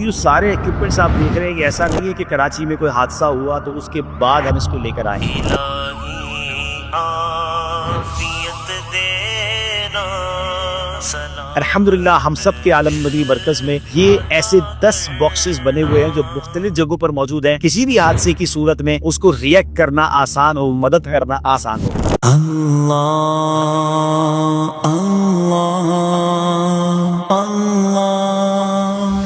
ये जो सारे इक्विपमेंट्स आप देख रहे हैं, ये ऐसा नहीं है कि कराची में कोई हादसा हुआ तो उसके बाद हम इसको लेकर आए। अल्हम्दुलिल्लाह हम सब के आलम मदनी मरकज में ये ऐसे 10 बॉक्सेस बने हुए हैं जो मुख्तलिफ जगहों पर मौजूद हैं। किसी भी हादसे की सूरत में उसको रिएक्ट करना आसान हो, मदद करना आसान हो। अल्लाह अल्लाह अल्लाह।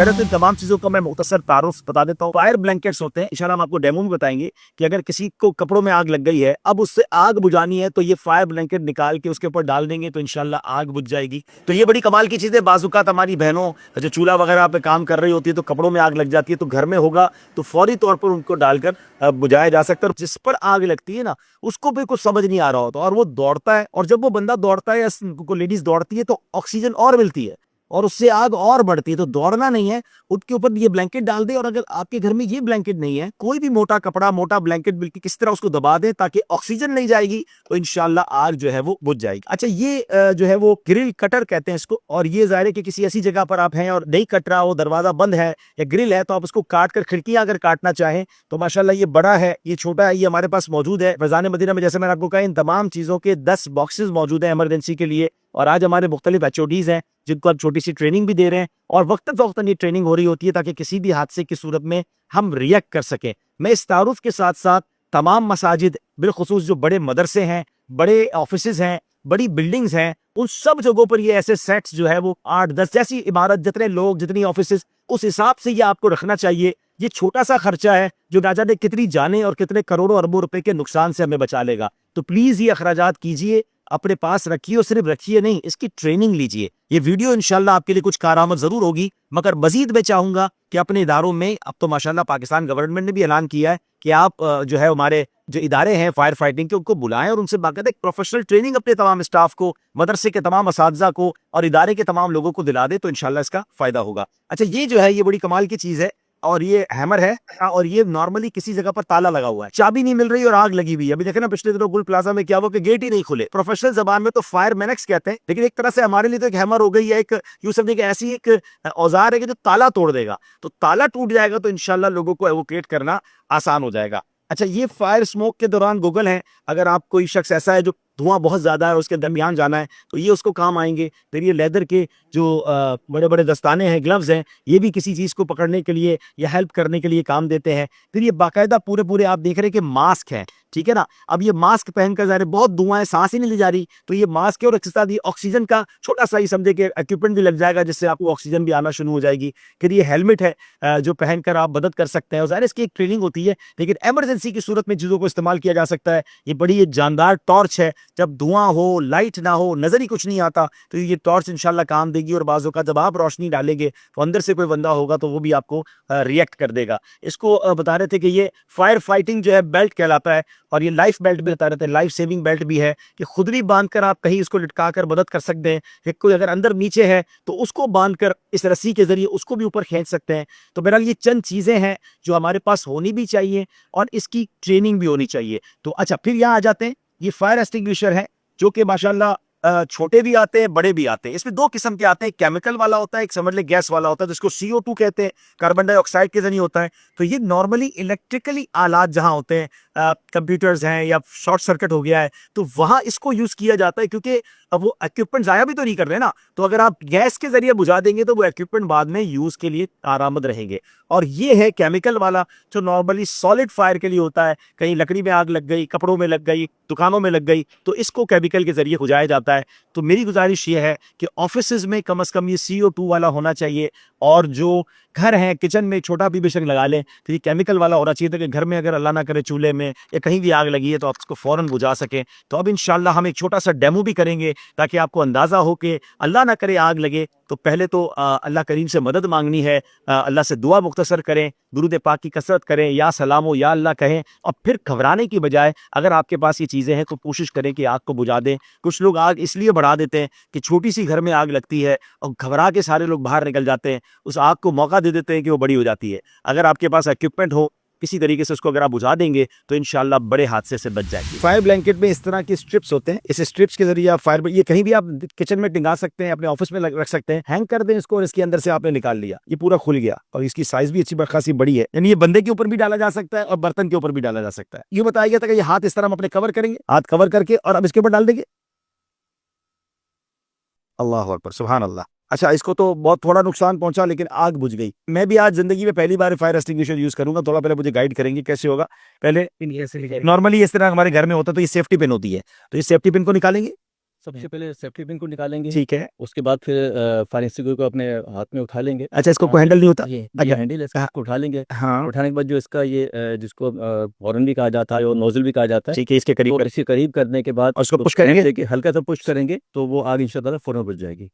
तो तमाम चीजों का मैं मुख्तसर तारुफ बता देता हूँ। फायर ब्लैंकेट्स होते हैं, इंशाल्लाह हम आपको डेमो में बताएंगे कि अगर किसी को कपड़ों में आग लग गई है, अब उससे आग बुझानी है तो ये फायर ब्लैंकेट निकाल के उसके ऊपर डाल देंगे तो इंशाल्लाह आग बुझ जाएगी। तो ये बड़ी कमाल की चीज़ है। बाज़-औक़ात हमारी बहनों जो चूल्हा वगैरह पे काम कर रही होती है तो कपड़ों में आग लग जाती है, तो घर में होगा तो फौरी तौर पर उनको डालकर बुझाया जा सकता है। जिस पर आग लगती है ना, उसको भी कुछ समझ नहीं आ रहा होता और वो दौड़ता है, और जब वो बंदा दौड़ता है या लेडीज दौड़ती है तो ऑक्सीजन और मिलती है और उससे आग और बढ़ती है। तो दौड़ना नहीं है, उसके ऊपर ये ब्लैंकेट डाल दे, और अगर आपके घर में ये ब्लैंकेट नहीं है, कोई भी मोटा कपड़ा, मोटा ब्लैंकेट बिल्कुल किस तरह उसको दबा दें ताकि ऑक्सीजन नहीं जाएगी, तो इंशाल्लाह आग जो है वो बुझ जाएगी। अच्छा, ये जो है वो ग्रिल कटर कहते हैं इसको, और ये ज़ाहिर है कि किसी ऐसी जगह पर आप हैं और नहीं कट रहा हो, दरवाजा बंद है या ग्रिल है, तो आप उसको काट कर खिड़कियां अगर काटना चाहें तो माशाल्लाह ये बड़ा है, ये छोटा है, ये हमारे पास मौजूद है। फैज़ान मदीना में जैसे मैंने आपको कहा, इन तमाम चीज़ों के 10 बॉक्सेस मौजूद हैं इमरजेंसी के लिए। और आज हमारे मुख्तलिफ HODs हैं जिनको आप छोटी सी ट्रेनिंग भी दे रहे हैं, और वक्तन ये ट्रेनिंग हो रही होती है ताकि किसी भी हादसे की सूरत में हम रिएक्ट कर सकें। मैं इस तारुफ के साथ साथ तमाम मसाजिद, बिलखुसूस जो बड़े मदरसे हैं, बड़े ऑफिसेज हैं, बड़ी बिल्डिंग्स हैं, उन सब जगहों पर ये ऐसे सेट्स जो है वो 8-10 जैसी इमारत, जितने लोग, जितनी ऑफिसेज, उस हिसाब से ये आपको रखना चाहिए। ये छोटा सा खर्चा है जो ना जाने कितनी जाने और कितने करोड़ों अरबों रुपए के नुकसान से हमें बचा लेगा। तो प्लीज ये अखराजात कीजिए, अपने पास रखिए, और सिर्फ रखिए नहीं, इसकी ट्रेनिंग लीजिए। ये वीडियो इंशाल्लाह आपके लिए कुछ कारआमद जरूर होगी, मगर मजीद मैं चाहूंगा कि अपने इदारों में, अब तो माशाल्लाह पाकिस्तान गवर्नमेंट ने भी ऐलान किया है कि आप जो है हमारे जो इदारे हैं फायर फाइटिंग के, उनको बुलाएं और उनसे बाकायदा प्रोफेशनल ट्रेनिंग अपने तमाम स्टाफ को, मदरसे के तमाम असातिज़ा को और इदारे के तमाम लोगों को दिला दे, तो इंशाल्लाह इसका फायदा होगा। अच्छा, ये जो है ये बड़ी कमाल की चीज है, और ये हैमर है, और ये नॉर्मली किसी जगह पर ताला लगा हुआ है, चाबी नहीं मिल रही और आग लगी हुई है। अभी देखे ना पिछले दिनों गुल प्लाजा में क्या हुआ कि गेट ही नहीं खुले। प्रोफेशनल जबान में तो फायर मैनेक्स कहते हैं, लेकिन एक तरह से हमारे लिए तो एक हैमर हो गई है, एक यूं समझिए कि ऐसी एक औजार है कि जो ताला तोड़ देगा। तो ताला टूट जाएगा तो इंशाल्लाह लोगों को एवोकेट करना आसान हो जाएगा। अच्छा, ये फायर स्मोक के दौरान गूगल है, अगर आप कोई शख्स ऐसा है जो धुआं बहुत ज्यादा है, उसके दरमियान जाना है, तो ये उसको काम आएंगे। फिर ये लेदर के जो बड़े बड़े दस्ताने हैं, ग्लव्स हैं, ये भी किसी चीज को पकड़ने के लिए या हेल्प करने के लिए काम देते हैं। फिर ये बाकायदा पूरे पूरे आप देख रहे हैं कि मास्क है, ठीक है ना। अब ये मास्क पहनकर जा रहे, बहुत धुआं है, सांस ही नहीं ली जा रही, तो ये मास्क है, और इसके साथ ये ऑक्सीजन का छोटा सा ही समझे कि इक्विपमेंट भी लग जाएगा जिससे आपको ऑक्सीजन भी आना शुरू हो जाएगी। फिर ये हेलमेट है जो पहनकर आप मदद कर सकते हैं, और ज़ाहिर इसकी एक ट्रेनिंग होती है, लेकिन एमरजेंसी की सूरत में चीज़ों को इस्तेमाल किया जा सकता है। ये बड़ी जानदार टॉर्च है, जब धुआं हो, लाइट ना हो, नजर ही कुछ नहीं आता, तो ये टॉर्च इंशाल्लाह काम देगी। और बाज़ों का जब आप रोशनी डालेंगे तो अंदर से कोई बंदा होगा तो वो भी आपको रिएक्ट कर देगा। इसको बता रहे थे कि ये फायर फाइटिंग जो है बेल्ट कहलाता है, और ये लाइफ बेल्ट भी बता रहे थे, लाइफ सेविंग बेल्ट भी है कि खुदरी बांधकर आप कहीं इसको लटका कर मदद कर सकते हैं, कि कोई अगर अंदर नीचे है तो उसको बांधकर इस रस्सी के जरिए उसको भी ऊपर खींच सकते हैं। तो बहरहाल ये चंद चीजें हैं जो हमारे पास होनी भी चाहिए और इसकी ट्रेनिंग भी होनी चाहिए। तो अच्छा, फिर यहाँ आ जाते हैं, ये फायर एक्सटिंग्विशर है जो कि माशाल्लाह छोटे भी आते हैं, बड़े भी आते हैं। इसमें 2 किस्म के आते हैं, केमिकल वाला होता है, एक समझ ले गैस वाला होता है, जिसको CO2 कहते हैं, कार्बन डाइऑक्साइड के जरिए होता है। तो ये नॉर्मली इलेक्ट्रिकली आलात जहां होते हैं, कंप्यूटर्स हैं या शॉर्ट सर्किट हो गया है, तो वहां इसको यूज किया जाता है, क्योंकि अब वो इक्विपमेंट जाया भी तो नहीं कर रहे ना। तो अगर आप गैस के जरिए बुझा देंगे तो वो इक्विपमेंट बाद में यूज के लिए आरामद रहेंगे। और ये है केमिकल वाला जो नॉर्मली सॉलिड फायर के लिए होता है, कहीं लकड़ी में आग लग गई, कपड़ों में लग गई, दुकानों में लग गई, तो इसको केमिकल के जरिए बुझाया जाता है। तो मेरी गुजारिश ये है कि ऑफिसेज में कम से कम ये CO2 वाला होना चाहिए, और जो घर है, किचन में छोटा भी बेशक लगा लें तो ये केमिकल वाला होना चाहिए, ताकि घर में अगर अल्लाह ना करे चूल्हे में या कहीं भी आग लगी है तो आप उसको फौरन बुझा सकें। तो अब इंशाल्लाह हम एक छोटा सा डेमो भी करेंगे ताकि आपको अंदाजा हो कि अल्लाह ना करे आग लगे तो पहले तो अल्लाह करीम से मदद मांगनी है, अल्लाह से दुआ मुख्तसर करें, दुरूद पाक की कसरत करें, या सलामो या अल्लाह कहें, और फिर घबराने की बजाय अगर आपके पास ये चीज़ें हैं तो कोशिश करें कि आग को बुझा दें। कुछ लोग आग इसलिए बढ़ा देते हैं कि छोटी सी घर में आग लगती है और घबरा के सारे लोग बाहर निकल जाते हैं, उस आग को मौका दे देते हैं कि वो बड़ी हो जाती है। अगर आपके पास इक्विपमेंट हो किसी तरीके से उसको अगर आप बुझा देंगे तो इंशाल्लाह बड़े हादसे से बच जाएगी। फायर ब्लैंकेट में इस तरह की स्ट्रिप्स होते हैं, इस स्ट्रिप्स के जरिए आप फायर, ये कहीं भी आप किचन में टिंगा सकते हैं, अपने ऑफिस में रख सकते हैं, हैंग कर दें इसको और इसके अंदर से आपने निकाल लिया, ये पूरा खुल गया और इसकी साइज भी अच्छी खासी बड़ी है, यानी ये बंदे के ऊपर भी डाला जा सकता है और बर्तन के ऊपर भी डाला जा सकता है। ये बताया गया था कि ये हाथ इस तरह हम अपने कवर करेंगे, हाथ कवर करके और अब इसके ऊपर डाल देंगे। अल्लाह अकबर, सुभान अल्लाह। अच्छा, इसको तो बहुत थोड़ा नुकसान पहुंचा लेकिन आग बुझ गई। मैं भी आज जिंदगी में पहली बार फायर एक्सटिंग्विशर यूज करूंगा, थोड़ा पहले मुझे गाइड करेंगे कैसे होगा। पहले नॉर्मली इस तरह हमारे घर में होता है तो ये सेफ्टी पिन होती है, तो ये सेफ्टी पिन को निकालेंगे, सबसे पहले सेफ्टी पिन को निकालेंगे, ठीक है। उसके बाद फिर फायर एक्सटिंग्विशर को अपने हाथ में उठा लेंगे। अच्छा, इसको कोई हैंडल नहीं होता? ये अच्छा। हैंडल है, इसको उठा लेंगे। हाँ, उठाने के बाद जो इसका ये जिसको हॉर्न भी कहा जाता है और नोजल भी कहा जाता है, ठीक है, इसके करीब तो इसके करीब करने के बाद और इसको पुश करेंगे, कि हल्का सा पुश करेंगे तो वो आग इंशाल्लाह फौरन बुझ जाएगी।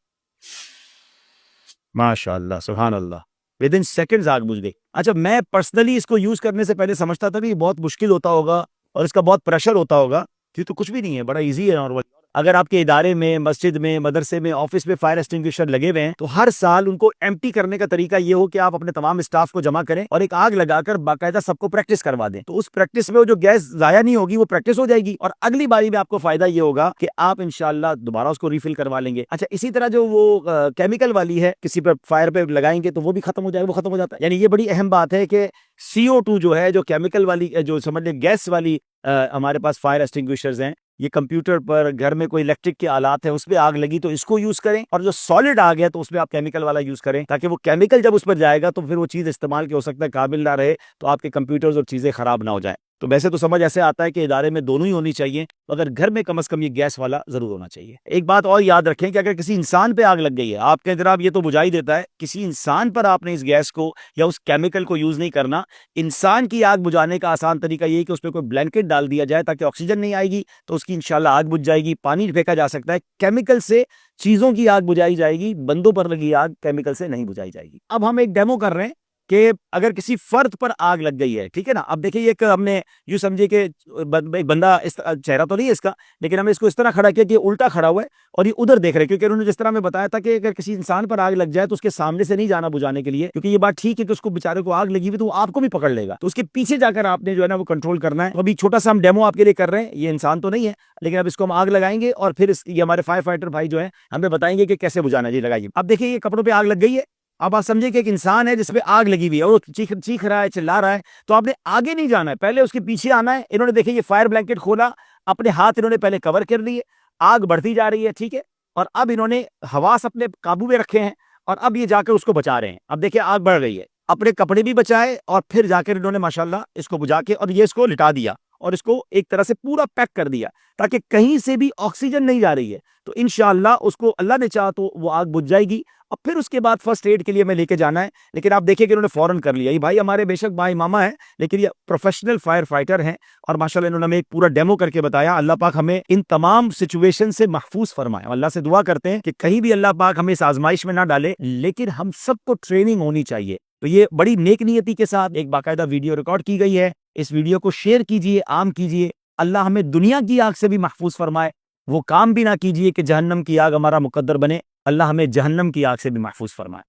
माशाअल्लाह, सुभान अल्लाह, विद इन सेकंड्स आग बुझ गई। अच्छा, मैं पर्सनली इसको यूज करने से पहले समझता था कि ये बहुत मुश्किल होता होगा और इसका बहुत प्रेशर होता होगा, ये तो कुछ भी नहीं है, बड़ा इजी है नॉर्मल। अगर आपके इदारे में, मस्जिद में, मदरसे में, ऑफिस में फायर एक्सटिंग्विशर लगे हुए हैं तो हर साल उनको एम्प्टी करने का तरीका ये हो कि आप अपने तमाम स्टाफ को जमा करें और एक आग लगाकर बाकायदा सबको प्रैक्टिस करवा दें, तो उस प्रैक्टिस में वो जो गैस जाया नहीं होगी वो प्रैक्टिस हो जाएगी और अगली बारी में आपको फायदा ये होगा कि आप इंशाल्लाह दोबारा उसको रिफिल करवा लेंगे। अच्छा, इसी तरह जो वो केमिकल वाली है, किसी पर फायर पे लगाएंगे तो वो भी खत्म हो जाएगा, वो खत्म हो जाता है। यानी ये बड़ी अहम बात है कि CO2 जो है, जो केमिकल वाली, जो समझ लें गैस वाली हमारे पास फायर एक्सटिंग्विशर्स हैं, ये कंप्यूटर पर, घर में कोई इलेक्ट्रिक के आलात है उस पर आग लगी तो इसको यूज करें, और जो सॉलिड आग है तो उसमें आप केमिकल वाला यूज करें, ताकि वो केमिकल जब उस पर जाएगा तो फिर वो चीज इस्तेमाल के हो सकता है काबिल ना रहे, तो आपके कंप्यूटर्स और चीजें खराब ना हो जाए। तो वैसे तो समझ ऐसे आता है कि इदारे में दोनों ही होनी चाहिए, अगर घर में कम से कम ये गैस वाला जरूर होना चाहिए। एक बात और याद रखें कि अगर किसी इंसान पे आग लग गई है, आप कहें जनाब ये तो बुझा ही देता है, किसी इंसान पर आपने इस गैस को या उस केमिकल को यूज नहीं करना। इंसान की आग बुझाने का आसान तरीका ये है कि उस पर कोई ब्लैंकेट डाल दिया जाए ताकि ऑक्सीजन नहीं आएगी तो उसकी इंशाल्लाह आग बुझ जाएगी। पानी फेंका जा सकता है, केमिकल से चीजों की आग बुझाई जाएगी, बंदों पर लगी आग केमिकल से नहीं बुझाई जाएगी। अब हम एक डेमो कर रहे हैं कि अगर किसी फर्द पर आग लग गई है, ठीक है ना। अब देखिए, एक हमने यूं समझिए कि एक बंदा, इस चेहरा तो नहीं है इसका, लेकिन हमने इसको इस तरह खड़ा किया कि उल्टा खड़ा हुआ है और ये उधर देख रहे हैं, क्योंकि उन्होंने जिस तरह में बताया था कि अगर किसी इंसान पर आग लग जाए तो उसके सामने से नहीं जाना बुझाने के लिए, क्योंकि ये बात ठीक है कि उसको बेचारे को आग लगी हुई तो वो आपको भी पकड़ लेगा, तो उसके पीछे जाकर आपने जो है ना वो कंट्रोल करना है। तो अभी छोटा सा हम डेमो आपके लिए कर रहे हैं, ये इंसान तो नहीं है लेकिन अब इसको हम आग लगाएंगे और फिर ये हमारे फायर फाइटर भाई जो है हमें बताएंगे कि कैसे बुझाना है। जी लगाइए। अब देखिए, ये कपड़ों पर आग लग गई है। अब आप समझिए कि एक इंसान है जिसपे आग लगी हुई है, वो चीख रहा है, चिल्ला रहा है, तो आपने आगे नहीं जाना है, पहले उसके पीछे आना है। इन्होंने देखिए ये फायर ब्लैंकेट खोला, अपने हाथ इन्होंने पहले कवर कर लिए, आग बढ़ती जा रही है, ठीक है, और अब इन्होंने हवास अपने काबू में रखे हैं और अब ये जाकर उसको बचा रहे हैं। अब देखिए आग बढ़ रही है, अपने कपड़े भी बचाए और फिर जाकर इन्होंने माशाल्लाह इसको बुझा के और ये इसको लिटा दिया और इसको एक तरह से पूरा पैक कर दिया ताकि कहीं से भी ऑक्सीजन नहीं जा रही है। तो इंशाअल्लाह उसको अल्लाह ने चाहा तो वो आग बुझ जाएगी और फिर उसके बाद फर्स्ट एड के लिए मैं लेके जाना है। लेकिन आप देखिए कि उन्होंने फौरन कर लिया। ये भाई हमारे बेशक भाई मामा है लेकिन ये प्रोफेशनल फायर फाइटर हैं और माशाल्लाह इन्होंने हमें एक पूरा डेमो करके बताया। अल्लाह पाक हमें इन तमाम सिचुएशन से महफूज फरमाए। अल्लाह से दुआ करते हैं कि कहीं भी अल्लाह पाक हमें इस आजमाइश में ना डाले, लेकिन हम सबको ट्रेनिंग होनी चाहिए। तो ये बड़ी नेक नियति के साथ एक बाकायदा वीडियो रिकॉर्ड की गई है। इस वीडियो को शेयर कीजिए, आम कीजिए। अल्लाह हमें दुनिया की आग से भी महफूज फरमाए। वो काम भी ना कीजिए कि जहन्नम की आग हमारा मुकद्दर बने। अल्लाह हमें जहन्नम की आग से भी महफूज फरमाए।